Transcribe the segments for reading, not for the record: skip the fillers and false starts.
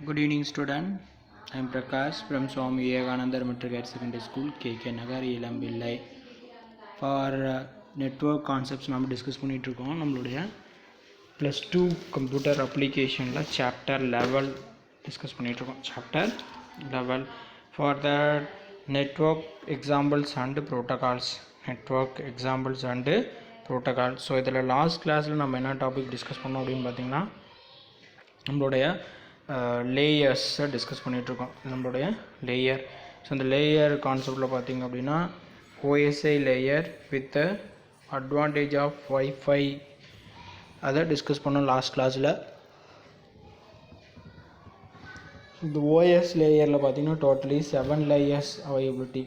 Good evening, student. I am Prakash from Swami Vivekananda Metric Higher Secondary School, KK Nagar, Elam Villai. For network concepts நம்ம discuss பண்ணிட்டு இருக்கோம். நம்மளுடைய +2 computer அப்ளிகேஷனில் chapter level discuss பண்ணிட்டு இருக்கோம். Chapter level for the network examples and protocols. Network examples and protocol. So இதில் last கிளாஸில் நம்ம என்ன டாபிக் டிஸ்கஸ் பண்ணோம் அப்படின்னு பார்த்தீங்கன்னா நம்மளுடைய லேயர்ஸை டிஸ்கஸ் பண்ணிகிட்ருக்கோம். நம்மளுடைய லேயர். ஸோ இந்த லேயர் கான்செப்டில் பார்த்திங்க அப்படின்னா OSI layer with advantage of wifi அதை டிஸ்கஸ் பண்ணோம் லாஸ்ட் கிளாஸில். இந்த ஓஎஸ் லேயரில் பார்த்திங்கன்னா totally 7 layers availability.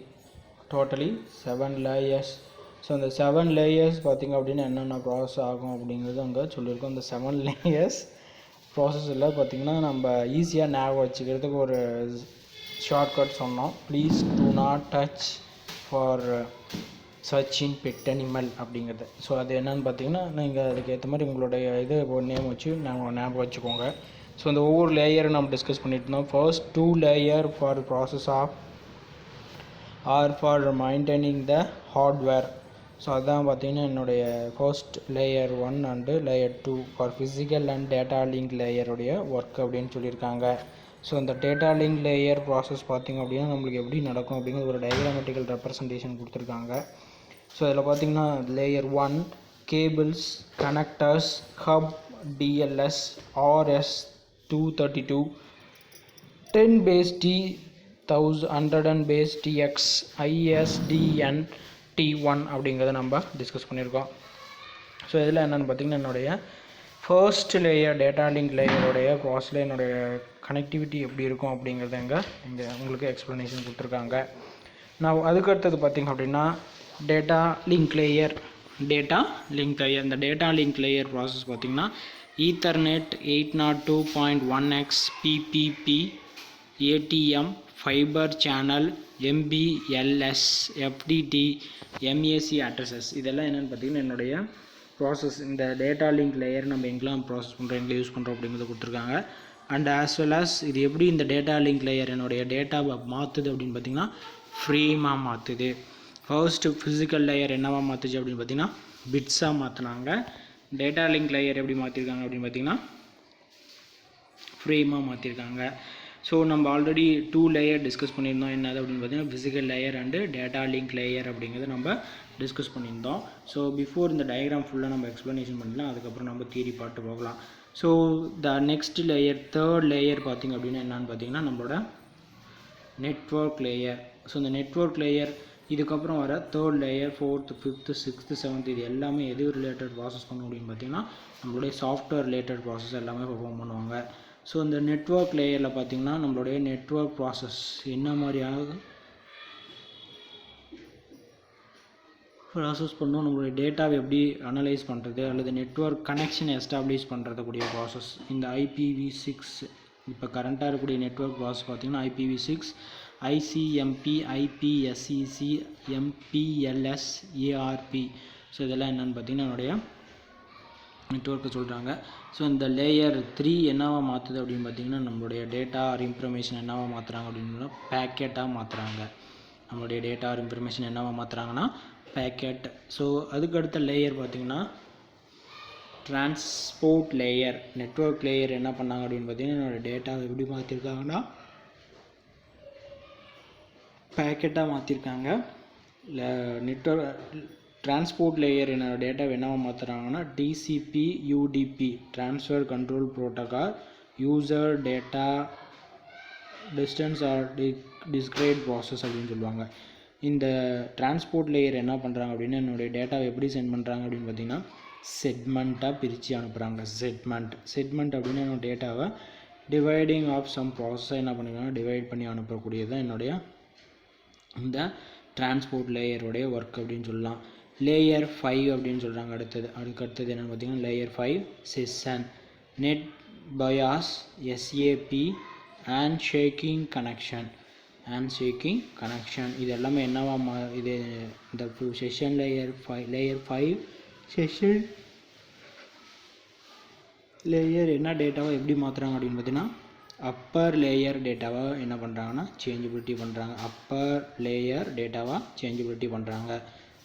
Totally 7 layers. So இந்த 7 லேயர்ஸ் பார்த்திங்க அப்படின்னா என்னென்ன ப்ராசஸ் ஆகும் அப்படிங்கிறது அங்கே சொல்லியிருக்கோம். இந்த 7 லேயர்ஸ் ப்ராசஸில் பார்த்திங்கன்னா நம்ம ஈஸியாக ஞாபகம் வச்சுக்கிறதுக்கு ஒரு ஷார்ட்கட் சொன்னோம். Please do not touch for search in pet animal அப்படிங்கிறது. ஸோ அது என்னென்னு பார்த்தீங்கன்னா நீங்கள் அதுக்கேற்ற மாதிரி உங்களுடைய இது ஒரு நேம் வச்சு ஞாபகம் வச்சுக்கோங்க. ஸோ இந்த ஒவ்வொரு லேயரும் நம்ம டிஸ்கஸ் பண்ணிட்டு இருந்தோம். First 2 layer for process of or for maintaining the hardware. So அதுதான் பார்த்திங்கன்னா என்னுடைய first layer 1 and layer 2 for physical and data link லேயருடைய ஒர்க் அப்படின்னு சொல்லியிருக்காங்க. ஸோ இந்த டேட்டா லிங்க் லேயர் ப்ராசஸ் பார்த்திங்க அப்படின்னா நம்மளுக்கு எப்படி நடக்கும் அப்படிங்கிற ஒரு டயக்ராமேட்டிக்கல் ரெப்ரசன்டேஷன் கொடுத்துருக்காங்க. ஸோ அதில் பார்த்திங்கன்னா layer 1 cables, connectors, hub, DLS, RS 232, 10 base T, 100 base TX, ISDN T1 அப்படிங்கிறத நம்ம டிஸ்கஸ் பண்ணியிருக்கோம். ஸோ இதில் என்னென்னு பார்த்திங்கன்னா என்னுடைய ஃபர்ஸ்ட் லேயர் டேட்டா லிங்க் லேயருடைய ப்ராசஸில் என்னுடைய கனெக்டிவிட்டி எப்படி இருக்கும் அப்படிங்கிறத இங்கே உங்களுக்கு எக்ஸ்ப்ளனேஷன் கொடுத்துருக்காங்க. நான் அதுக்கடுத்தது பார்த்திங்க அப்படின்னா டேட்டா லிங்க் லேயர். இந்த டேட்டா லிங்க் லேயர் ப்ராசஸ் பார்த்திங்கன்னா ethernet 802.1x PPP ATM fibre channel MBLS FDT MAC addresses இதெல்லாம் என்னென்னு பார்த்தீங்கன்னா என்னுடைய ப்ராசஸ். இந்த டேட்டா லிங்க் லேயர் நம்ம எங்கெல்லாம் ப்ராசஸ் பண்ணுறோம், எங்கே யூஸ் பண்ணுறோம் அப்படிங்கிறத கொடுத்துருக்காங்க. அண்ட் ஆஸ் வெல் ஆஸ் இது எப்படி இந்த டேட்டா லிங்க் லேயர் என்னுடைய டேட்டாவை மாற்றுது அப்படின்னு பார்த்திங்கன்னா ஃப்ரேமாக மாற்றுது. ஃபர்ஸ்ட்டு ஃபிசிக்கல் லேயர் என்னவாக மாற்றுச்சு அப்படின்னு பார்த்திங்கன்னா பிட்ஸாக மாற்றினாங்க. டேட்டா லிங்க் லேயர் எப்படி மாற்றிருக்காங்க அப்படின்னு பார்த்திங்கன்னா ஃப்ரேமாக மாற்றிருக்காங்க. ஸோ நம்ம ஆல்ரெடி 2 லேயர் டிஸ்கஸ் பண்ணியிருந்தோம். என்னது அப்படின்னு பார்த்தீங்கன்னா physical layer and data link layer அப்படிங்கிறத நம்ம டிஸ்கஸ் பண்ணியிருந்தோம். ஸோ பிஃபோர் இந்த டயக்ராம் ஃபுல்லாக நம்ம எக்ஸ்ப்ளனேஷன் பண்ணலாம், அதுக்கப்புறம் நம்ம தியரி பார்த்து போகலாம். So the next layer, third layer பார்த்திங்க அப்படின்னா என்னென்னு பார்த்தீங்கன்னா நம்மளோட நெட்வொர்க் லேயர். ஸோ இந்த நெட்வொர்க் லேயர் இதுக்கப்புறம் வர third layer, 4th, 5th, 6th, 7th இது எல்லாமே எது ரிலேட்டட் ப்ராசஸ் பண்ணும் அப்படின்னு பார்த்தீங்கன்னா நம்மளுடைய சாஃப்ட்வேர் ரிலேட்டட் ப்ராசஸ் எல்லாமே பெர்ஃபார்ம் பண்ணுவாங்க. ஸோ இந்த நெட்வொர்க் லேயரில் பார்த்திங்கன்னா நம்மளுடைய நெட்வொர்க் ப்ராசஸ் என்ன மாதிரியாக ப்ராசஸ் பண்ணோம், நம்மளுடைய டேட்டாவை எப்படி அனலைஸ் பண்ணுறது அல்லது நெட்வொர்க் கனெக்ஷன் எஸ்டாப்ளிஷ் பண்ணுறதுக்கூடிய ப்ராசஸ். இந்த IPv6 இப்போ கரண்ட்டாக இருக்கக்கூடிய நெட்வொர்க் ப்ராசஸ் பார்த்திங்கன்னா IPv6, ICMP, IPSEC, MPLS, ARP. So இதெல்லாம் என்னென்னு பார்த்திங்கன்னா என்னுடைய நெட்வொர்க்கை சொல்கிறாங்க. ஸோ இந்த லேயர் 3 என்னவாக மாற்றுது அப்படின்னு பார்த்திங்கன்னா நம்மளுடைய டேட்டா ஆர் இன்ஃபர்மேஷன் என்னவாக மாற்றுறாங்க அப்படின்னா பேக்கெட்டாக மாற்றுறாங்க. நம்மளுடைய டேட்டா ஆர் இன்ஃபர்மேஷன் என்னவாக மாற்றுறாங்கன்னா பேக்கெட். ஸோ அதுக்கடுத்த லேயர் பார்த்திங்கன்னா டிரான்ஸ்போர்ட் லேயர். நெட்வொர்க் லேயர் என்ன பண்ணாங்க அப்படின்னு பார்த்திங்கன்னா என்னோடய டேட்டாவை எப்படி மாற்றிருக்காங்கன்னா பேக்கெட்டாக மாற்றிருக்காங்க. நெட்வொர்க் டிரான்ஸ்போர்ட் லேயர் என்னோட டேட்டாவை என்னவாக மாற்றுறாங்கன்னா TCP UDP transfer control protocol user data distance or discrete process அப்படின்னு சொல்லுவாங்க. இந்த டிரான்ஸ்போர்ட் லேயர் என்ன பண்ணுறாங்க அப்படின்னா என்னுடைய டேட்டாவை எப்படி சென்ட் பண்ணுறாங்க அப்படின்னு பார்த்திங்கன்னா செக்மெண்ட்டாக பிரித்து அனுப்புகிறாங்க. செக்மெண்ட் அப்படின்னா என்னோடய டேட்டாவை டிவைடிங் ஆஃப் சம் ப்ராசஸை என்ன பண்ணுறாங்க டிவைட் பண்ணி அனுப்பக்கூடியது தான் என்னுடைய இந்த டிரான்ஸ்போர்ட் லேயருடைய ஒர்க் அப்படின்னு சொல்லலாம். லேயர் 5 அப்படின்னு சொல்கிறாங்க. அதுக்கடுத்தது என்னென்னு பார்த்தீங்கன்னா layer 5 session NetBIOS SAP handshaking connection இது எல்லாமே என்னவா இது இந்த செஷன் லேயர் 5 செஷன் லேயர் என்ன டேட்டாவை எப்படி மாற்றுறாங்க அப்படின்னு பார்த்தீங்கன்னா அப்பர் லேயர் டேட்டாவை என்ன பண்ணுறாங்கன்னா சேஞ்சபிலிட்டி பண்ணுறாங்க. அப்பர் லேயர் டேட்டாவை சேஞ்சபிலிட்டி பண்ணுறாங்க.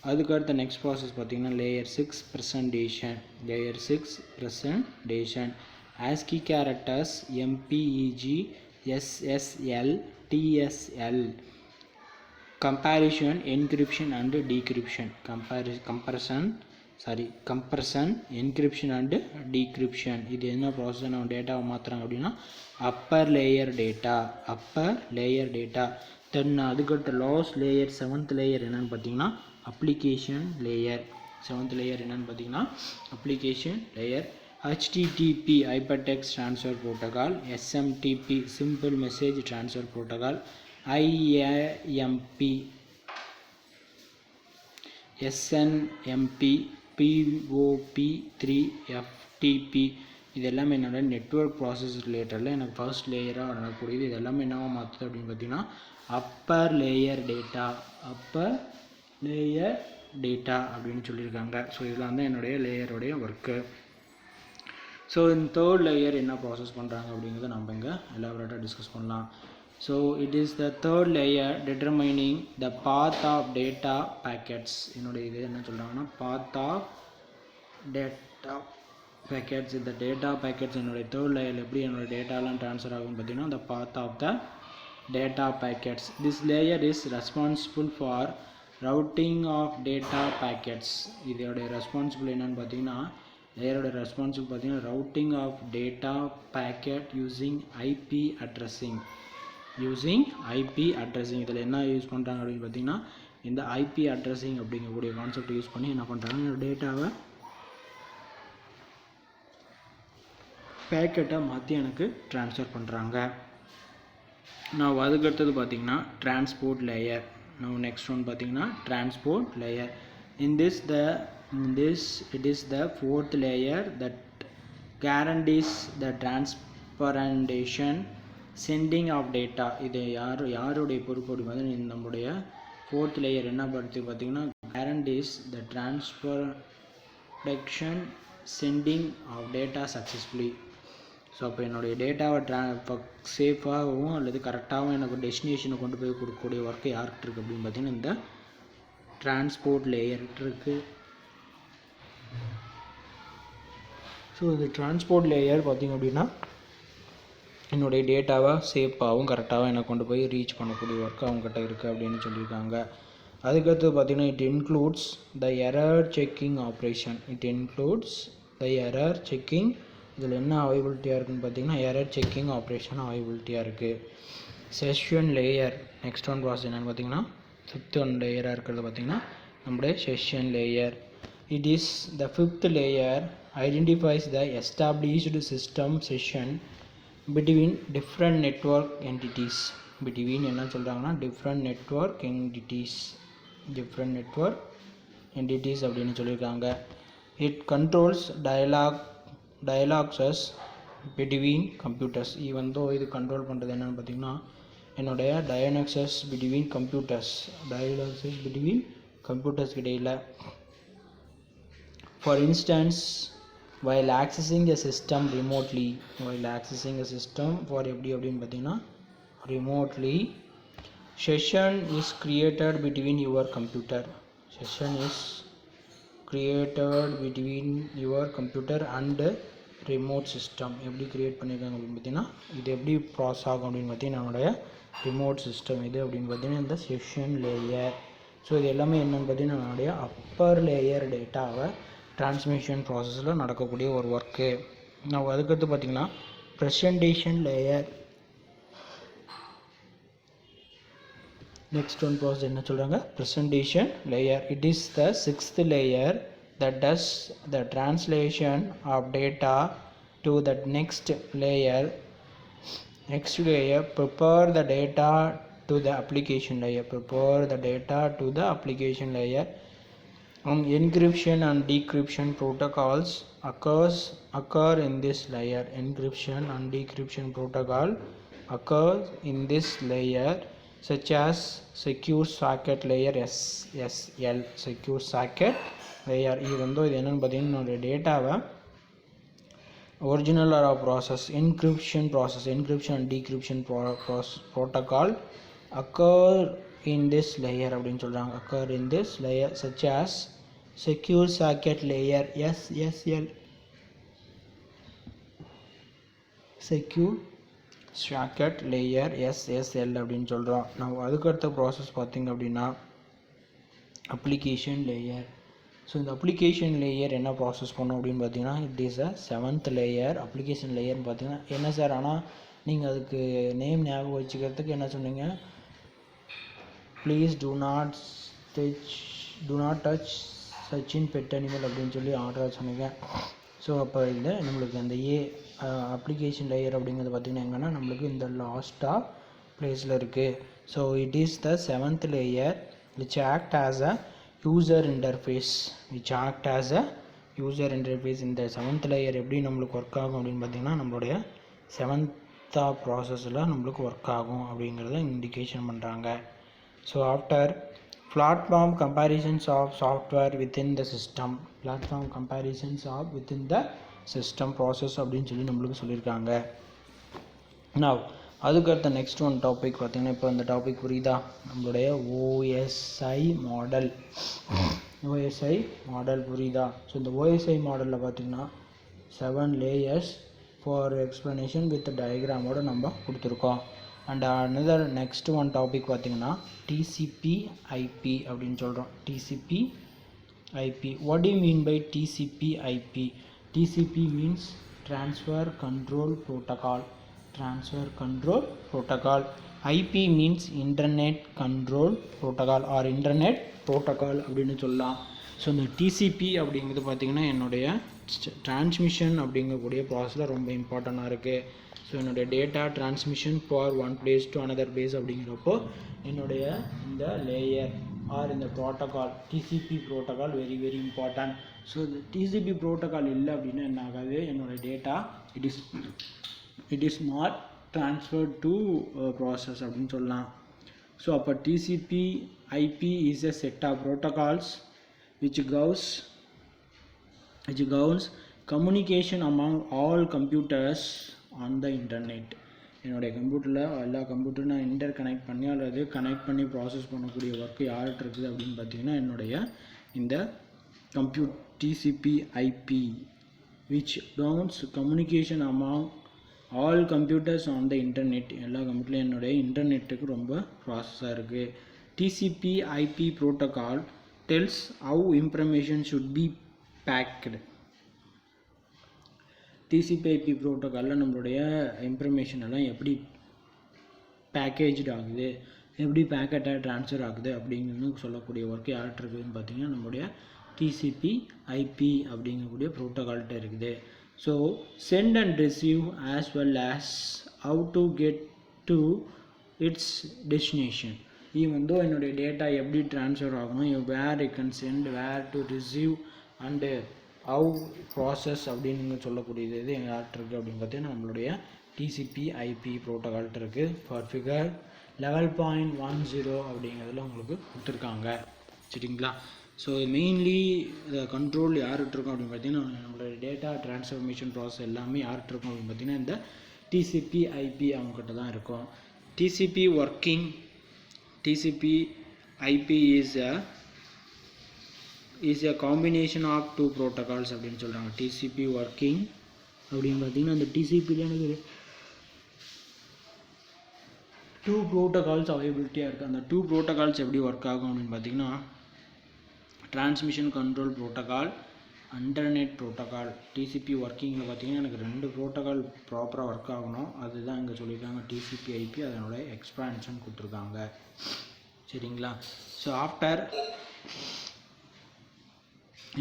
அதுக்கடுத்த நெக்ஸ்ட் ப்ராசஸ் பார்த்திங்கன்னா layer 6 presentation. Layer 6 presentation. ASCII characters MPEG SSL TSL. Comparison, encryption and decryption. Compression, encryption and decryption. இது என்ன ப்ராசஸ் நம்ம டேட்டாவை மாற்றுறாங்க அப்படின்னா அப்பர் லேயர் டேட்டா. தென் அதுக்கடுத்த லாஸ்ட் லேயர் 7th லேயர் என்னென்னு பார்த்தீங்கன்னா அப்ளிகேஷன் லேயர். 7th லேயர் என்னென்னு பார்த்தீங்கன்னா application layer. HTTP Hypertext Transfer Protocol, SMTP Simple Message Transfer Protocol, IAMP, SNMP, POP3, FTP. இது எல்லாமே என்னோட நெட்வொர்க் ப்ராசஸ் ரிலேட்டடில் எனக்கு ஃபர்ஸ்ட் லேயராக நடக்கக்கூடியது. இது எல்லாமே என்னவா மாற்றுது அப்படின்னு பார்த்தீங்கன்னா அப்பர் லேயர் டேட்டா அப்படின்னு சொல்லியிருக்காங்க. ஸோ இதெல்லாம் தான் என்னுடைய லேயருடைய ஒர்க்கு. ஸோ இந்த தேர்ட் லேயர் என்ன ப்ராசஸ் பண்ணுறாங்க அப்படிங்கிறத நம்ம இங்கே எலாபரேட்டாக டிஸ்கஸ் பண்ணலாம். So it is the third layer determining the path of data packets. என்னுடைய இது என்ன சொல்கிறாங்கன்னா பாத் ஆஃப் டேட்டா பேக்கெட்ஸ். இந்த டேட்டா பேக்கெட்ஸ் என்னுடைய தேர்ட் லேயர் எப்படி என்னோடய டேட்டாலாம் ட்ரான்ஸ்ஃபர் ஆகும்னு பார்த்தீங்கன்னா the path of the data packets. This layer is responsible for routing of data packets. இதோடைய ரெஸ்பான்சிபிள் என்னன்னு பார்த்தீங்கன்னா லேயரோட ரெஸ்பான்சிபிள் பார்த்தீங்கன்னா routing of data packet using IP addressing. இதில் என்ன யூஸ் பண்ணுறாங்க அப்படின்னு பார்த்தீங்கன்னா இந்த IP addressing அப்படிங்கக்கூடிய கான்செப்ட் யூஸ் பண்ணி என்ன பண்ணுறாங்க டேட்டாவை பேக்கெட்டை மாற்றி எனக்கு ட்ரான்ஸ்ஃபர் பண்ணுறாங்க. நான் அதுக்கடுத்தது பார்த்திங்கன்னா டிரான்ஸ்போர்ட் லேயர். நான் நெக்ஸ்ட் ஒன் பார்த்திங்கன்னா transport layer. It is the fourth layer that guarantees the transportation sending of data. இது யாருடைய பொறுப்பு அப்படின்னு நம்முடைய ஃபோர்த் லேயர் என்ன படுத்து பார்த்திங்கன்னா guarantees the transportation sending of data successfully. So அப்போ என்னுடைய டேட்டாவை சேஃபாகவும் அல்லது கரெக்டாகவும் எனக்கு டெஸ்டினேஷனை கொண்டு போய் கொடுக்கக்கூடிய ஒர்க்கு யார்கிட்ட இருக்குது அப்படின்னு பார்த்தீங்கன்னா இந்த டிரான்ஸ்போர்ட் லேயர்கிட்ட இருக்குது. ஸோ இந்த டிரான்ஸ்போர்ட் லேயர் பார்த்திங்க அப்படின்னா என்னுடைய டேட்டாவை சேஃபாகவும் கரெக்டாகவும் எனக்கு கொண்டு போய் ரீச் பண்ணக்கூடிய ஒர்க்கு அவங்ககிட்ட இருக்குது அப்படின்னு சொல்லியிருக்காங்க. அதுக்கடுத்து பார்த்திங்கன்னா it includes the error checking operation. இதில் என்ன அவைபிலிட்டியாக இருக்குதுன்னு பார்த்தீங்கன்னா எரர் செக்கிங் ஆப்ரேஷன் அவைபிலிட்டியாக இருக்குது. Session layer next one process என்னென்னு பார்த்தீங்கன்னா 5th ஒன் லேயராக இருக்கிறது பார்த்திங்கன்னா நம்முடைய session layer. It is the 5th layer identifies the established system session between different network entities. என்ன சொல்கிறாங்கன்னா டிஃப்ரெண்ட் நெட்வொர்க் என்டிட்டிஸ் அப்படின்னு சொல்லியிருக்காங்க. It controls dialogues between computers. Even though இது கண்ட்ரோல் பண்ணுறது என்னென்னு பார்த்தீங்கன்னா என்னுடைய dialogues between computers இடையில். For instance, while accessing a system remotely, for எப்படி அப்படின்னு பார்த்தீங்கன்னா remotely, session is created between your computer and remote system. எப்படி க்ரியேட் பண்ணியிருக்காங்க அப்படின்னு பார்த்தீங்கன்னா இது எப்படி ப்ராசஸ் ஆகும் அப்படின்னு பார்த்தீங்கன்னா என்னுடைய ரிமோட் சிஸ்டம் இது அப்படின்னு பார்த்தீங்கன்னா இந்த செஷன் லேயர். ஸோ இது எல்லாமே என்னென்னு பார்த்தீங்கன்னா என்னுடைய அப்பர் லேயர் டேட்டாவை டிரான்ஸ்மிஷன் ப்ராசஸில் நடக்கக்கூடிய ஒரு ஒர்க்கு. நான் அதுக்கடுத்து பார்த்திங்கன்னா presentation layer. Next one process என்ன சொல்கிறாங்க presentation layer. It is the 6th layer that does the translation of data to the next layer. Prepare the data to the application layer. Encryption and decryption protocols occur in this layer. Such as secure socket layer SSL. இது என்னென்னு பார்த்தீங்கன்னா என்னுடைய டேட்டாவை original or a process, encryption and decryption protocol occur in this layer அப்படின்னு சொல்கிறாங்க. occur in this layer such as secure socket layer SSL, secure socket layer SSL அப்படின்னு சொல்கிறோம். நம்ம அதுக்கடுத்த ப்ராசஸ் பார்த்திங்க அப்படின்னா அப்ளிகேஷன் லேயர். ஸோ இந்த அப்ளிகேஷன் லேயர் என்ன ப்ராசஸ் பண்ணோம் அப்படின்னு பார்த்தீங்கன்னா it is a 7th layer. Application லேயர்னு பார்த்தீங்கன்னா என்ன சார், ஆனால் நீங்கள் அதுக்கு நேம் ஞாபகம் வச்சுக்கிறதுக்கு என்ன சொன்னீங்க, please do not touch Sachin pet animal அப்படின்னு சொல்லி ஆர்டராக சொன்னீங்க. ஸோ அப்போ இந்த நம்மளுக்கு அந்த அப்ளிகேஷன் லேயர் அப்படிங்கிறது பார்த்திங்கன்னா எங்கன்னா நம்மளுக்கு இந்த லாஸ்ட்டாக ப்ளேஸில் இருக்குது. So it is the 7th layer which act as a user interface. இந்த 7th லேயர் எப்படி நம்மளுக்கு ஒர்க் ஆகும் அப்படின்னு பார்த்திங்கன்னா நம்மளுடைய 7th ப்ராசஸில் நம்மளுக்கு ஒர்க் ஆகும் அப்படிங்கிறத இண்டிகேஷன் பண்ணுறாங்க. So after platform comparisons of software within the system process அப்படின்னு சொல்லி நம்மளுக்கு சொல்லியிருக்காங்க. now அதுக்கடுத்த நெக்ஸ்ட் ஒன் டாபிக் பார்த்திங்கன்னா இப்போ இந்த டாபிக் புரியுதா, நம்மளுடைய OSI மாடல் புரியுதா. ஸோ இந்த OSI மாடலில் பார்த்திங்கன்னா 7 layers ஃபார் எக்ஸ்ப்ளனேஷன் வித் டயக்ராமோடு நம்ம கொடுத்துருக்கோம். And another next one topic பார்த்திங்கன்னா TCP/IP அப்படின்னு சொல்கிறோம். TCP/IP, what do you mean by TCP/IP? TCP means transfer control protocol. IP means internet control protocol or internet protocol அப்படின்னு சொல்லலாம். So இந்த TCP அப்படிங்கிறது பார்த்திங்கன்னா என்னுடைய டிரான்ஸ்மிஷன் அப்படிங்கக்கூடிய ப்ராசஸில் ரொம்ப இம்பார்ட்டண்ட்டாக இருக்குது. ஸோ என்னுடைய data transmission for one place to another place அப்படிங்கிறப்போ என்னுடைய இந்த லேயர் ஆர் இந்த protocol TCP protocol very very important. So இந்த TCP ப்ரோட்டோகால் இல்லை அப்படின்னா என்ன ஆகாது, என்னுடைய data it is not transferred to process அப்படின்னு சொல்லலாம். ஸோ அப்போ TCP/IP is a set of protocols which governs communication among all computers on the internet. என்னுடைய கம்ப்யூட்டரில் எல்லா கம்ப்யூட்டரும் நான் இன்டர் கனெக்ட் பண்ணி அல்லது கனெக்ட் பண்ணி ப்ராசஸ் பண்ணக்கூடிய ஒர்க்கு யார்கிட்ட இருக்குது அப்படின்னு பார்த்தீங்கன்னா என்னுடைய இந்த TCP/IP which governs communication among all computers on the internet. எல்லா கம்ப்யூட்டர்லையும் என்னுடைய இன்டர்நெட்டுக்கு ரொம்ப ப்ராசஸாக இருக்குது. TCP/IP protocol tells how information should be packed. TCP/IP ப்ரோட்டோகாலில் நம்மளுடைய இன்ஃபர்மேஷன் எல்லாம் எப்படி பேக்கேஜ்டு ஆகுது, எப்படி பேக்கெட்டாக ட்ரான்ஸ்ஃபர் ஆகுது அப்படிங்கிறது சொல்லக்கூடிய ஒர்க் யார்கிட்ட இருக்குதுன்னு பார்த்தீங்கன்னா நம்மளுடைய TCP/IP அப்படிங்கக்கூடிய ப்ரோட்டோகால்கிட்ட இருக்குது. So send and receive as well as how to get to its destination. Even though என்னுடைய டேட்டா எப்படி ட்ரான்ஸ்ஃபர் ஆகணும், where I can send, where to receive and how process அப்படின்னு சொல்லக்கூடியது இது யார்கிட்ட இருக்குது அப்படின்னு பார்த்தீங்கன்னா நம்மளுடைய TCP/IP ப்ரோட்டோகால்கிட்ட இருக்குது. ஃபார் ஃபிகர் 11.10 அப்படிங்கிறதுல உங்களுக்கு கொடுத்துருக்காங்க. சரிங்களா. ஸோ மெயின்லி இந்த கண்ட்ரோல் யார்கிட்ட இருக்கும் அப்படின்னு பார்த்தீங்கன்னா நம்மளோட டேட்டா ட்ரான்ஸ்ஃபர்மேஷன் ப்ராசஸ் எல்லாமே யார்கிட்ட இருக்கும் அப்படின்னு பார்த்தீங்கன்னா இந்த TCP/IP அவங்ககிட்ட தான் இருக்கும். TCP/IP is a combination of two protocols அப்படின்னு சொல்கிறாங்க. TCP working அப்படின்னு பார்த்தீங்கன்னா அந்த TCPயில் எனக்கு 2 ப்ரோட்டோகால்ஸ் அவைலபிலிட்டியாக இருக்குது. அந்த 2 ப்ரோட்டோகால்ஸ் எப்படி ஒர்க் ஆகும் அப்படின்னு பார்த்தீங்கன்னா transmission control protocol, internet protocol. TCP ஒர்க்கிங்கில் பார்த்தீங்கன்னா எனக்கு 2 ப்ரோட்டோகால் ப்ராப்பராக ஒர்க் ஆகணும், அதுதான் இங்கே சொல்லியிருக்காங்க TCP/IP. அதனோட எக்ஸ்பான்ஷன் கொடுத்துருக்காங்க. சரிங்களா. So after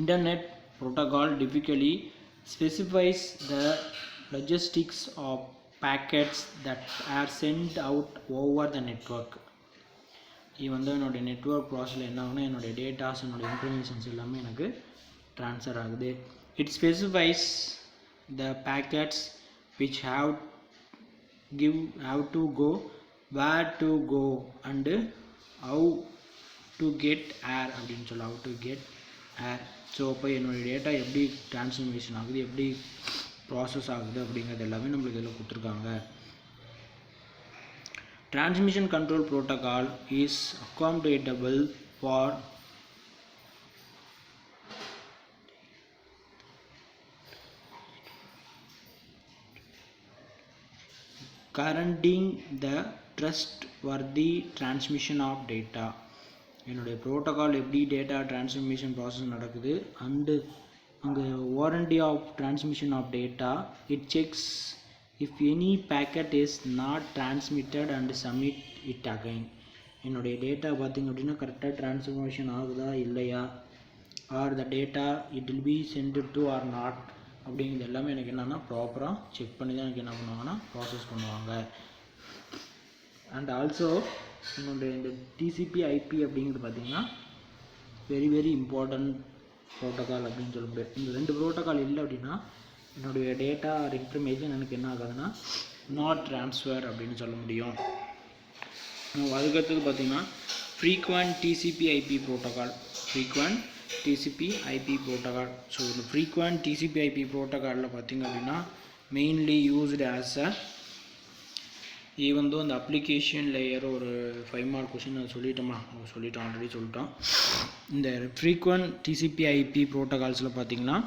internet protocol typically specifies the logistics of packets that are sent out over the network. இது வந்து என்னுடைய நெட்வொர்க் ப்ராசஸில் என்ன ஆகுனா என்னுடைய டேட்டாஸ், என்னுடைய இன்ஃபர்மேஷன்ஸ் எல்லாமே எனக்கு ட்ரான்ஸ்ஃபர் ஆகுது. It specifies the packets which have to go, where to go and how to get air அப்படின்னு சொல்லலாம். how to get air. So அப்போ என்னுடைய டேட்டா எப்படி ட்ரான்ஸ்ஃபர்மேஷன் ஆகுது, எப்படி ப்ராசஸ் ஆகுது அப்படிங்கிறது எல்லாமே நம்மளுக்கு இதில் கொடுத்துருக்காங்க. Transmission control protocol is accommodable for guaranteeing the trustworthy transmission of data. என்னுடைய ப்ரோட்டோகால் எப்படி டேட்டா டிரான்ஸ்மிஷன் ப்ராசஸ் நடக்குது அண்டு அங்கே warranty of transmission of data it checks if any packet is not transmitted and submit it again. என்னுடைய data பார்த்திங்க அப்படின்னா கரெக்டாக transmission ஆகுதா இல்லையா, or the data it will be sent to or not அப்படிங்கிறது எல்லாமே எனக்கு என்னென்னா ப்ராப்பராக செக் பண்ணி தான் எனக்கு என்ன பண்ணுவாங்கன்னா ப்ராசஸ் பண்ணுவாங்க. அண்ட் ஆல்சோ என்னுடைய இந்த டிசிபி ஐபி அப்படிங்கிறது பார்த்திங்கன்னா வெரி வெரி இம்பார்ட்டண்ட் ப்ரோட்டோகால் அப்படின்னு சொல்ல முடியாது. இந்த ரெண்டு ப்ரோட்டோகால் இல்லை அப்படின்னா என்னுடைய டேட்டா ஆர் இன்ஃபர்மேஷன் எனக்கு என்ன ஆகாதுன்னா நாட் ட்ரான்ஸ்ஃபர் அப்படின்னு சொல்ல முடியும். அதுக்கடுத்தது பார்த்திங்கன்னா frequent TCP IP protocol. Frequent TCP IP protocol. So இந்த ஃப்ரீக்வெண்ட் டிசிபி ஐபி ப்ரோட்டோகாலில் பார்த்திங்க அப்படின்னா mainly used as a even though அந்த அப்ளிகேஷன் லேயர் ஒரு 5 மார்க் கொஷின் நான் சொல்லிட்டோம் ஆல்ரெடி சொல்லிட்டோம். இந்த ஃப்ரீக்வெண்ட் டிசிபி ஐபி ப்ரோட்டோகால்ஸில் பார்த்திங்கன்னா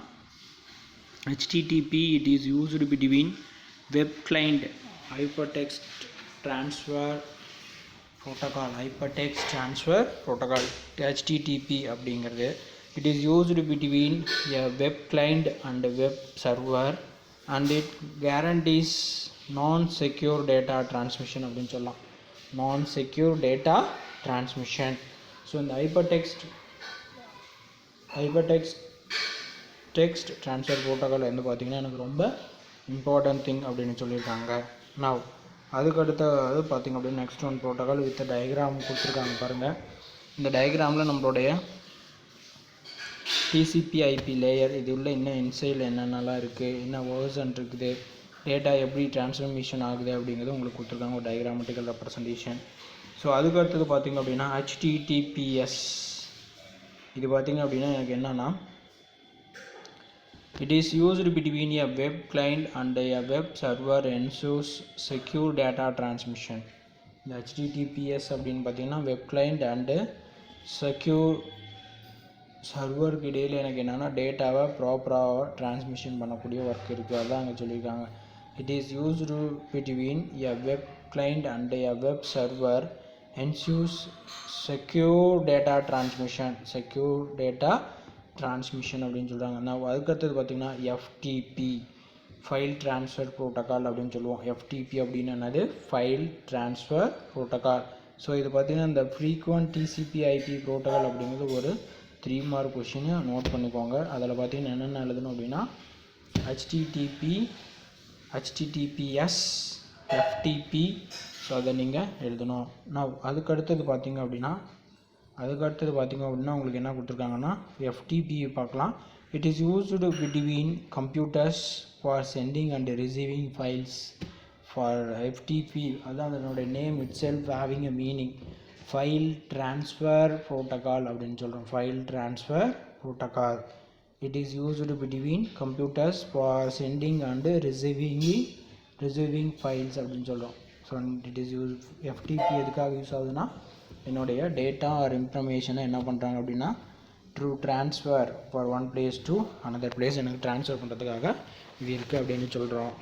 HTTP it is used between web client hypertext transfer protocol. hypertext transfer protocol HTTP அப்படிங்கிறது it is used between a web client and a web server and it guarantees non-secure data transmission அப்படின்னு சொல்லலாம். non-secure data transmission. So இந்த text transfer protocol வந்து பார்த்திங்கன்னா எனக்கு ரொம்ப important thing அப்படின்னு சொல்லியிருக்காங்க. நான் அதுக்கடுத்தது பார்த்திங்க அப்படின்னா next one protocol with diagram கொடுத்துருக்காங்க பாருங்கள். இந்த டயக்ராமில் நம்மளுடைய டிசிபி ஐபி லேயர் இது உள்ள இன்னும் இன்சைடில் என்னென்னலாம் இருக்குது, என்ன வேர்ஷன் இருக்குது, டேட்டா எப்படி டிரான்ஸ்ஃபர்மேஷன் ஆகுது அப்படிங்கிறது உங்களுக்கு கொடுத்துருக்காங்க ஒரு டயக்ராமட்டிக்கல் ரெப்ரசன்டேஷன். ஸோ அதுக்கடுத்தது பார்த்திங்க அப்படின்னா HTTPS. இது பார்த்திங்க அப்படின்னா எனக்கு என்னென்னா it is used between a web client and a web server ensures secure data transmission. இந்த HTTPS அப்படின்னு பார்த்தீங்கன்னா வெப் கிளைண்ட் அண்டு செக்யூர் சர்வருக்கு இடையில் எனக்கு என்னென்னா டேட்டாவை ப்ராப்பராக டிரான்ஸ்மிஷன் பண்ணக்கூடிய ஒர்க் இருக்குது. அதுதான் அங்கே சொல்லியிருக்காங்க. It is used between a web client and a web server ensures secure data transmission அப்படின்னு சொல்கிறாங்க. நான் அதுக்கடுத்தது பார்த்திங்கன்னா FTP ஃபைல் ட்ரான்ஸ்ஃபர் ப்ரோட்டோகால் அப்படின்னு சொல்லுவோம். FTP அப்படின்னு என்னது ஃபைல் ட்ரான்ஸ்ஃபர் ப்ரோட்டோகால். ஸோ இது பார்த்திங்கன்னா இந்த ஃப்ரீக்வெண்ட் டிசிபி ஐபி ப்ரோட்டோகால் அப்படிங்கிறது ஒரு 3 மார்க் கொஷின் நோட் பண்ணிக்கோங்க. அதில் பார்த்திங்கன்னா என்னென்ன எழுதணும் அப்படின்னா HTTPS FTP. ஸோ அதை நீங்கள் எழுதணும். நான் அதுக்கடுத்தது பார்த்திங்க அப்படின்னா உங்களுக்கு என்ன கொடுத்துருக்காங்கன்னா FTP பார்க்கலாம். It is used between computers for sending and receiving files for FTP. அதுதான் அதனுடைய name it self having a meaning. File transfer protocol அப்படின்னு சொல்கிறோம். File transfer protocol. It is used between computers for sending and receiving files அப்படின்னு சொல்கிறோம். So it is use FTP எதுக்காக use ஆகுதுன்னா என்னுடைய data R இன்ஃபர்மேஷனை என்ன பண்ணுறாங்க அப்படின்னா true transfer for one place to another place எனக்கு ட்ரான்ஸ்ஃபர் பண்ணுறதுக்காக இது இருக்குது அப்படின்னு சொல்கிறோம்.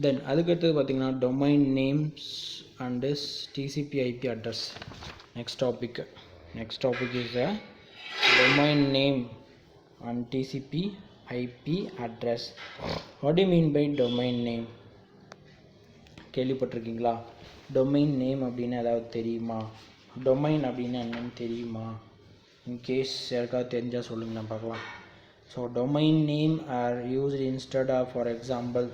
தென் அதுக்கடுத்தது பார்த்திங்கன்னா domain names and TCP IP address. Next topic is a domain name and TCP IP address. What do you mean by domain name? கேள்விப்பட்டிருக்கீங்களா? Domain name அப்படின்னு ஏதாவது தெரியுமா? டொமைன் அப்படின்னா என்னன்னு தெரியுமா? இன்கேஸ் யாருக்காவது தெரிஞ்சால் சொல்லுங்கள், நான் பார்க்கலாம். So domain name are used instead of for example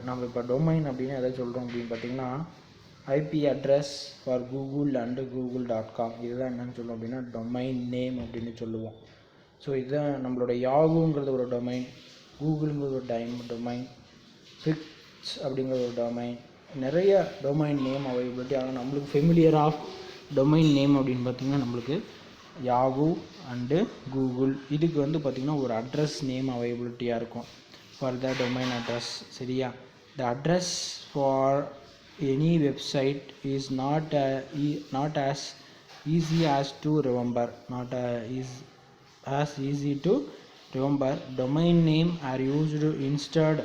நம்ம இப்போ டொமைன் அப்படின்னு எதாவது சொல்கிறோம் அப்படின்னு பார்த்தீங்கன்னா IP address for Google and google.com. இதுதான் என்னென்னு சொல்லுவோம் அப்படின்னா டொமைன் நேம் அப்படின்னு சொல்லுவோம். ஸோ இதுதான் நம்மளோட யாகுங்கிறது ஒரு டொமைன், கூகுளுங்கிறது ஒரு டொமைன், அப்படிங்கிற ஒரு டொமைன், நிறைய டொமைன் நேம் அவைலபிலிட்டி. ஆனால் நம்மளுக்கு ஃபெமிலியர் ஆஃப் டொமைன் நேம் அப்படின்னு பார்த்திங்கன்னா நம்மளுக்கு யாஹூ அண்டு கூகுள். இதுக்கு வந்து பார்த்திங்கன்னா ஒரு அட்ரஸ் நேம் அவைலபிலிட்டியாக இருக்கும் ஃபார் த டொமைன் அட்ரஸ். சரியா? The address for any website is not as easy as to remember. Domain name are used instead.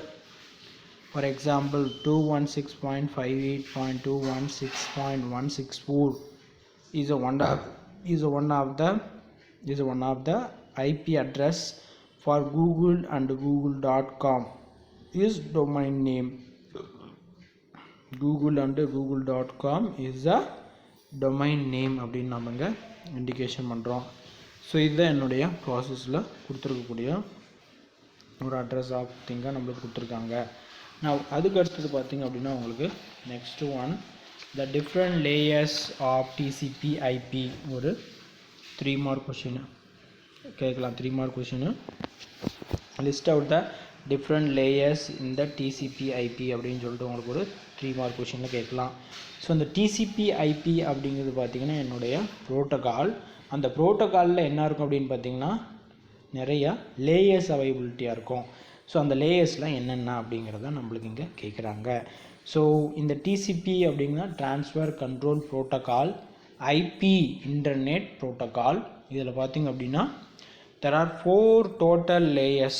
For example, 216.58.216.164 is one of the IP address for Google and Google.com is domain name. Google and Google.com is a domain name அப்படின்னு நம்ம இங்கே indication பண்ணுறோம். So இதுதான் என்னுடைய ப்ராசஸில் கொடுத்துருக்கக்கூடிய ஒரு address of திங்காக நம்மளுக்கு கொடுத்துருக்காங்க. நான் அதுக்கு அடுத்தது பார்த்திங்க அப்படின்னா உங்களுக்கு next one the different layers of TCP IP. ஒரு 3 மார்க் கொஷின் கேட்கலாம். 3 mark question. List out the different layers இந்த டிசிபி ஐபி அப்படின்னு சொல்லிட்டு உங்களுக்கு ஒரு 3 மார்க் கொஷினில் கேட்கலாம். ஸோ இந்த டிசிபி ஐபி அப்படிங்கிறது பார்த்திங்கன்னா என்னுடைய ப்ரோட்டோகால். அந்த ப்ரோட்டோகாலில் என்ன இருக்கும் அப்படின்னு பார்த்திங்கன்னா நிறையா லேயர்ஸ் அவைலபிலிட்டியாக இருக்கும். ஸோ அந்த லேயர்ஸ்லாம் என்னென்ன அப்படிங்கிறத நம்மளுக்கு இங்கே கேட்குறாங்க. ஸோ இந்த டிசிபி அப்படிங்கன்னா transfer control protocol IP internet protocol. இதில் பார்த்திங்க அப்படின்னா there are 4 total layers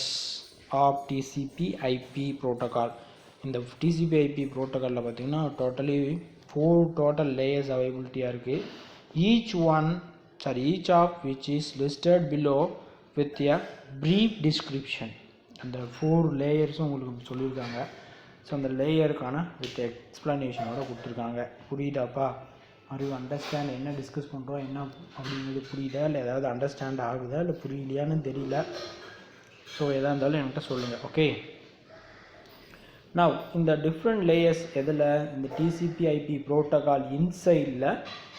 of TCP IP protocol. இந்த TCP IP ப்ரோட்டோகாலில் பார்த்திங்கன்னா டோட்டலி 4 total layers அவைலபிலிட்டியாக இருக்குது. each of which is listed below with a brief description. அந்த 4 லேயர்ஸும் உங்களுக்கு சொல்லியிருக்காங்க. ஸோ அந்த லேயருக்கான வித் எக்ஸ்ப்ளனேஷனோட கொடுத்துருக்காங்க. புரியுதாப்பா? Are you understand? என்ன டிஸ்கஸ் பண்ணுறோம் என்ன அப்படிங்கிறது புரியுதா, இல்லை ஏதாவது அண்டர்ஸ்டாண்ட் ஆகுதா, இல்லை புரியலையான்னு தெரியல. ஸோ எதாக இருந்தாலும் என்கிட்ட சொல்லுங்கள். ஓகே. நவ் இந்த டிஃப்ரெண்ட் லேயர்ஸ் எதில் இந்த டிசிபி ஐபி ப்ரோட்டோகால் இன்சைடில்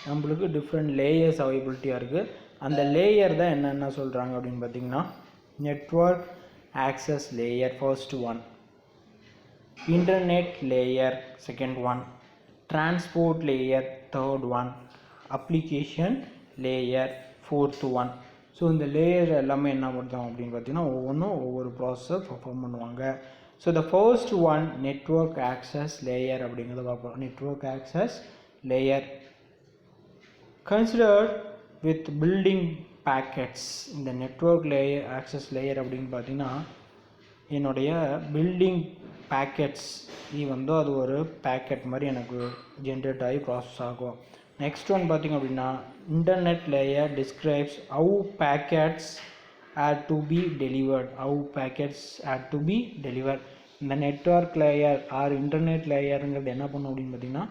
நம்மளுக்கு டிஃப்ரெண்ட் லேயர்ஸ் அவைலபிலிட்டியாக இருக்குது. அந்த லேயர் தான் என்னென்ன சொல்கிறாங்க அப்படின்னு பார்த்திங்கன்னா network access layer first one, internet layer second one, transport layer third one, application layer fourth one. So இந்த லேயர் எல்லாமே என்ன பண்ணுறோம் அப்படின்னு பார்த்தீங்கன்னா ஒவ்வொன்றும் ஒவ்வொரு ப்ராசஸை பர்ஃபார்ம் பண்ணுவாங்க. So the first one network access layer அப்படிங்கிறத பார்ப்போம். Network access layer considered with building packets. இந்த நெட்வொர்க் லேயர் ஆக்சஸ் லேயர் அப்படின்னு பார்த்தீங்கன்னா என்னுடைய பில்டிங் பேக்கெட்ஸ் வந்து அது ஒரு பேக்கெட் மாதிரி எனக்கு ஜென்ரேட் ஆகி ப்ராசஸ் ஆகும். நெக்ஸ்ட் ஒன் பார்த்திங்க அப்படின்னா internet layer describes how packets had to be delivered. இந்த நெட்வொர்க் லேயர் ஆர் இன்டர்நெட் லேயருங்கிறது என்ன பண்ணும் அப்படின்னு பார்த்தீங்கன்னா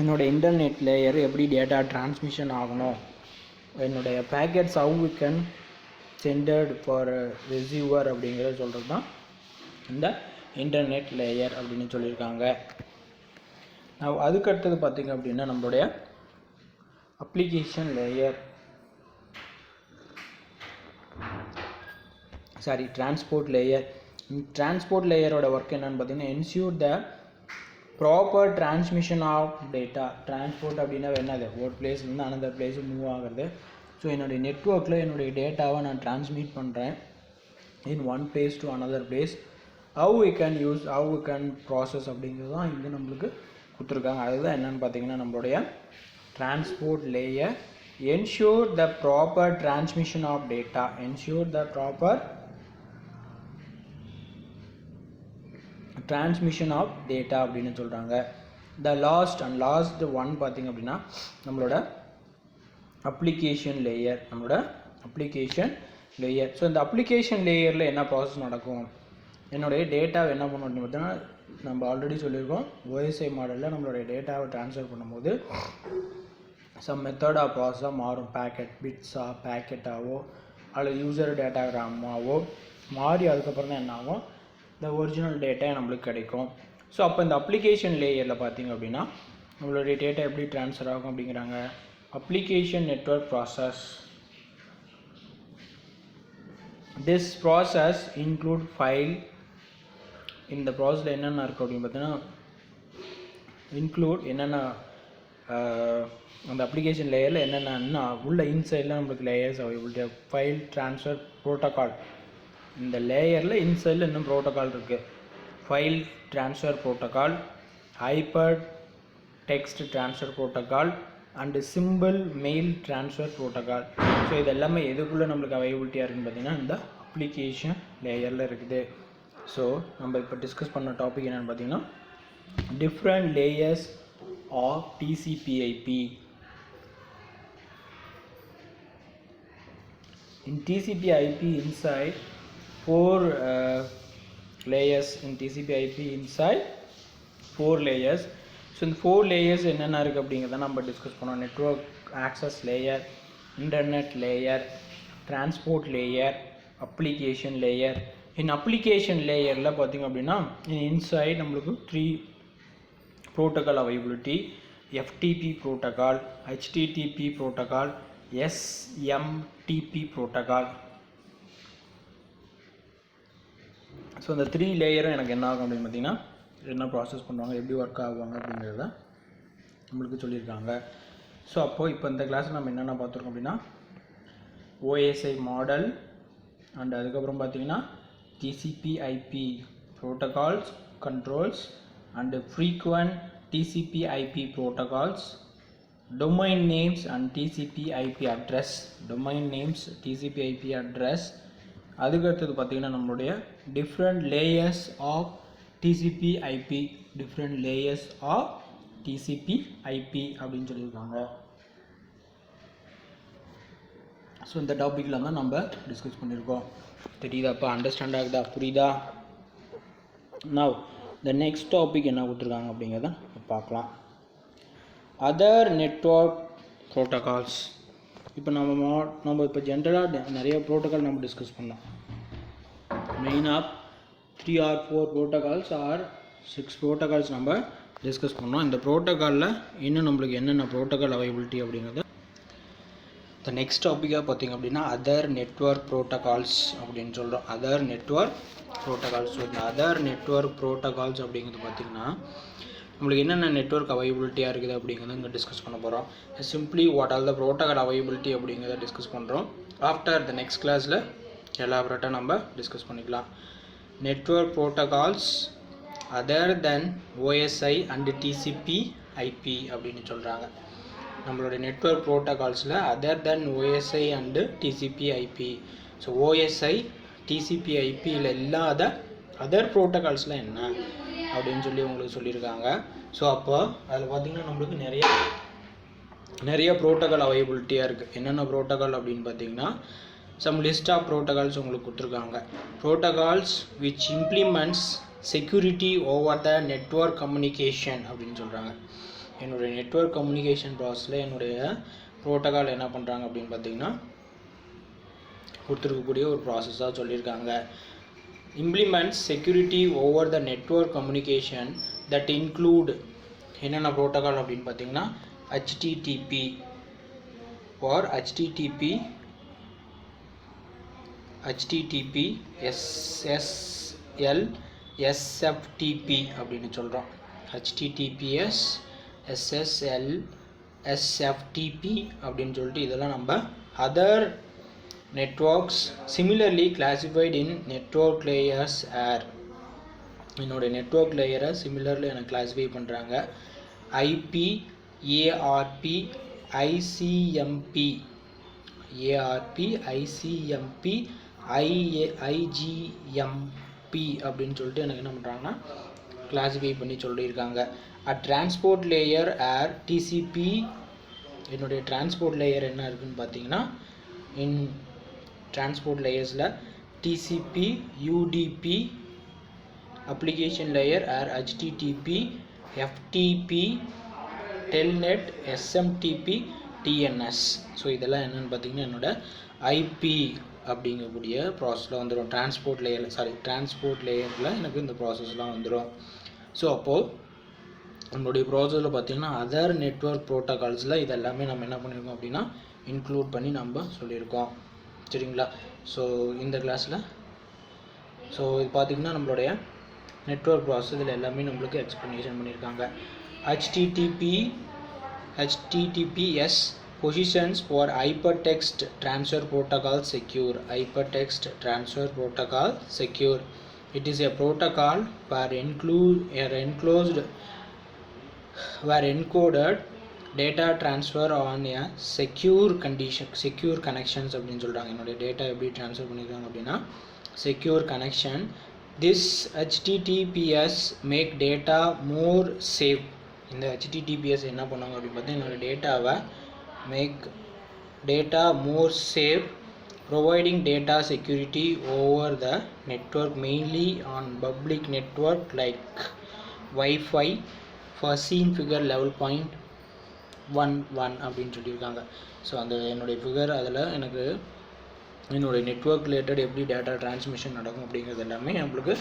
என்னுடைய இன்டர்நெட் லேயர் எப்படி டேட்டா டிரான்ஸ்மிஷன் ஆகணும், என்னுடைய packets how we can send it for receiver அப்படிங்கிறத சொல்கிறது தான் இந்த இன்டர்நெட் லேயர் அப்படின்னு சொல்லியிருக்காங்க. அதுக்கடுத்தது பார்த்திங்க அப்படின்னா நம்மளுடைய application layer transport layer. Transport லேயரோட ஒர்க் என்னன்னு பார்த்தீங்கன்னா ensure the proper transmission of data. Transport அப்படின்னா என்னது, ஒரு பிளேஸ்லேருந்து அனதர் பிளேஸு மூவ் ஆகிறது. ஸோ என்னுடைய நெட்வொர்க்கில் என்னுடைய டேட்டாவை நான் டிரான்ஸ்மிட் பண்ணுறேன் in one place to another place. How we can process அப்படிங்கிறது தான் இங்கே நம்மளுக்கு கொடுத்துருக்காங்க. அதுதான் என்னென்னு பார்த்தீங்கன்னா நம்மளுடைய transport layer ensure the proper transmission of data. அப்படின்னு சொல்கிறாங்க. the last one பார்த்திங்க அப்படின்னா நம்மளோட அப்ளிகேஷன் லேயர். ஸோ இந்த அப்ளிகேஷன் லேயரில் என்ன ப்ராசஸ் நடக்கும், என்னுடைய டேட்டாவை என்ன பண்ணணும் அப்படின்னு பார்த்தீங்கன்னா நம்ம ஆல்ரெடி சொல்லியிருக்கோம் OSI மாடலில் நம்மளுடைய டேட்டாவை ட்ரான்ஸ்ஃபர் பண்ணும்போது சம் மெத்தட் ஆஃப் ப்ராசஸாக மாறும். பேக்கெட் பிட்ஸாக பேக்கெட்டாவோ அல்லது யூசர் டேட்டாகிராமாவோ மாறி அதுக்கப்புறம் தான் என்ன ஆகும், இந்த ஒரிஜினல் டேட்டா நம்மளுக்கு கிடைக்கும். ஸோ அப்போ இந்த அப்ளிகேஷன் லேயரில் பார்த்திங்க அப்படின்னா நம்மளுடைய டேட்டா எப்படி ட்ரான்ஸ்ஃபர் ஆகும் அப்படிங்கிறாங்க. Application network process. This process include file. இந்த ப்ராசஸில் என்னென்ன இருக்குது அப்படின்னு பார்த்தீங்கன்னா என்னென்ன அந்த அப்ளிகேஷன் லேயரில் என்னென்னா உள்ள இன்சைடில் நம்மளுக்கு layers availability file transfer protocol. இந்த லேயரில் இன்சைடில் இன்னும் ப்ரோட்டோகால் இருக்குது. File transfer protocol, hyper text transfer protocol and simple mail transfer protocol. So இது எல்லாமே எதுக்குள்ளே நம்மளுக்கு அவைலபிலிட்டியாக இருக்குன்னு பார்த்தீங்கன்னா இந்த அப்ளிகேஷன் லேயரில் இருக்குது. ஸோ நம்ம இப்போ டிஸ்கஸ் பண்ண டாபிக் என்னென்னு பார்த்தீங்கன்னா different layers of TCP/IP. In TCP/IP inside 4 layers. In TCP/IP inside 4 layers. So இந்த 4 layers என்னென்ன இருக்குது அப்படிங்கிறத நம்ம டிஸ்கஸ் பண்ணோம். Network access layer, internet layer, transport layer, application layer. In application லேயரில் பார்த்திங்க அப்படின்னா இன்சைட் நம்மளுக்கு 3 protocol availability: FTP protocol, HTTP protocol, SMTP protocol. So இந்த 3 லேயரும் எனக்கு என்ன ஆகும் அப்படின்னு பார்த்தீங்கன்னா என்ன ப்ராசஸ் பண்ணுவாங்க, எப்படி ஒர்க் ஆகுவாங்க அப்படிங்கிறத நம்மளுக்கு சொல்லியிருக்காங்க. ஸோ அப்போது இப்போ இந்த கிளாஸில் நம்ம என்னென்ன பார்த்துருக்கோம் அப்படின்னா OSI மாடல் அண்ட் அதுக்கப்புறம் பார்த்தீங்கன்னா TCP/IP protocols, controls and frequent TCP/IP protocols, domain names and TCP/IP address, domain names, TCP/IP address. அதுக்கு அடுத்தது பார்த்தீங்கன்னா நம்மளுடைய different layers of TCP/IP, different layers of TCP/IP அப்படின்னு சொல்லியிருக்காங்க. ஸோ இந்த டாப்பிக்கில் தான் நம்ம டிஸ்கஸ் பண்ணியிருக்கோம். தெரியுதாப்பா? அண்டர்ஸ்டாண்ட் ஆகுதா? புரியுதா? நவ் the next topic என்ன கொடுத்துருக்காங்க அப்படிங்கிறத பார்க்கலாம். Other network protocols. இப்போ நம்ம இப்போ ஜென்ரலாக நிறைய ப்ரோட்டோகால் நம்ம டிஸ்கஸ் பண்ணோம். மெயினாக 3 or 4 ப்ரோட்டோகால்ஸ் ஆர் 6 ப்ரோட்டோகால்ஸ் நம்ம டிஸ்கஸ் பண்ணோம். இந்த ப்ரோட்டோகாலில் இன்னும் நம்மளுக்கு என்னென்ன ப்ரோட்டோகால் அவைலபிலிட்டி அப்படிங்கிறது இந்த நெக்ஸ்ட் டாப்பிக்காக பார்த்திங்க அப்படின்னா அதர் நெட்வொர்க் ப்ரோட்டோகால்ஸ் அப்படின்னு சொல்கிறோம். Other network protocols. ஸோ இந்த அதர் நெட்வொர்க் ப்ரோட்டோகால்ஸ் அப்படிங்கிறது பார்த்திங்கன்னா நம்மளுக்கு என்னென்ன நெட்வொர்க் அவைலபிலிட்டியாக இருக்குது அப்படிங்கிறத இங்கே டிஸ்கஸ் பண்ண போகிறோம். Simply what all the protocol availability அப்படிங்கிறத டிஸ்கஸ் பண்ணுறோம். ஆஃப்டர் த நெக்ஸ்ட் கிளாஸில் எலாபரேட்டாக நம்ம டிஸ்கஸ் பண்ணிக்கலாம். Network protocols other than OSI and TCP/IP அப்படின்னு சொல்கிறாங்க. நம்மளுடைய நெட்வொர்க் ப்ரோட்டோகால்ஸில் other than OSI and TCP/IP. So OSI TCP/IPயில் இல்லாத அதர் ப்ரோட்டோகால்ஸ்லாம் என்ன அப்படின்னு சொல்லி உங்களுக்கு சொல்லியிருக்காங்க. ஸோ அப்போ அதில் பார்த்திங்கன்னா நம்மளுக்கு நிறைய ப்ரோட்டோகால் அவைலபிலிட்டியாக இருக்குது. என்னென்ன ப்ரோட்டோகால் அப்படின்னு பார்த்தீங்கன்னா சம் லிஸ்ட் ஆஃப் ப்ரோட்டோகால்ஸ் உங்களுக்கு கொடுத்துருக்காங்க. Protocols which implements security over the network communication அப்படின்னு சொல்கிறாங்க. என்னுடைய நெட்வொர்க் கம்யூனிகேஷன் ப்ராசஸில் என்னுடைய ப்ரோட்டோகால் என்ன பண்ணுறாங்க அப்படின்னு பார்த்தீங்கன்னா கொடுத்துருக்கக்கூடிய ஒரு ப்ராசஸாக சொல்லியிருக்காங்க. Implements security over the network communication that include என்னென்ன ப்ரோட்டோகால் அப்படின்னு பார்த்தீங்கன்னா HTTP for HTTP, SSL, SFTP அப்படின்னு சொல்கிறோம். HTTPS, SSL, SFTP அப்படின்னு சொல்லிட்டு இதெல்லாம் நம்ம அதர் நெட்வொர்க்ஸ் சிமிலர்லி கிளாசிஃபைட் இன் நெட்வொர்க் லேயர்ஸ் ஆர். என்னுடைய நெட்வொர்க் லேயரை சிமிலர்லி எனக்கு கிளாஸிஃபை பண்ணுறாங்க. IP, ARP, ICMP, ICMP, IGMP அப்படின்னு சொல்லிட்டு எனக்கு என்ன பண்ணுறாங்கன்னா கிளாஸிஃபை பண்ணி சொல்லியிருக்காங்க. Transport layer or TCP. என்னுடைய டிரான்ஸ்போர்ட் லேயர் என்ன இருக்குதுன்னு பார்த்தீங்கன்னா இன் டிரான்ஸ்போர்ட் லேயர்ஸில் TCP, UDP, application layer or HTTP, FTP, Telnet, SMTP, TNS. So இதெல்லாம் என்னென்னு பார்த்தீங்கன்னா என்னோட IP அப்படிங்கக்கூடிய ப்ராசஸில் வந்துடும். டிரான்ஸ்போர்ட் லேயரில் எனக்கு இந்த ப்ராசஸ்லாம் வந்துடும். ஸோ அப்போது நம்மளுடைய ப்ராசஸில் பார்த்திங்கன்னா அதர் நெட்வொர்க் ப்ரோட்டோகால்ஸில் இதெல்லாமே நம்ம என்ன பண்ணியிருக்கோம் அப்படின்னா இன்க்ளூட் பண்ணி நம்ம சொல்லியிருக்கோம். சரிங்களா? ஸோ இந்த கிளாஸில் இது பார்த்திங்கன்னா நம்மளுடைய நெட்வொர்க் ப்ராசஸ் இதில் எல்லாமே நம்மளுக்கு எக்ஸ்ப்ளனேஷன் பண்ணியிருக்காங்க. HTTP HTTPS positions for hypertext transfer protocol secure. Hypertext transfer protocol secure. It is a protocol where encoded data transfer on a secure connections அப்படின்னு சொல்கிறாங்க. என்னுடைய டேட்டா எப்படி ட்ரான்ஸ்ஃபர் பண்ணியிருக்காங்க அப்படின்னா secure connection. This HTTPS make data more safe. இந்த HTTPS என்ன பண்ணுவாங்க அப்படின்னு பார்த்தா என்னோட டேட்டாவை make data more safe, providing data security over the network mainly on public network like wifi for seen figure 11.11 அப்படின்னு சொல்லியிருக்காங்க. ஸோ அந்த என்னுடைய ஃபிகர் அதில் எனக்கு என்னுடைய நெட்வொர்க் ரிலேட்டட் எப்படி டேட்டா டிரான்ஸ்மிஷன் நடக்கும் அப்படிங்கிறது எல்லாமே நம்மளுக்கு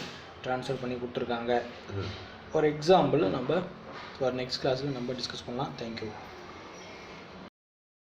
ட்ரான்ஸ்ஃபர் பண்ணி கொடுத்துருக்காங்க. ஃபார் எக்ஸாம்பிள் நம்ம ஃபார் நெக்ஸ்ட் கிளாஸில் நம்ம டிஸ்கஸ் பண்ணலாம். தேங்க்யூ.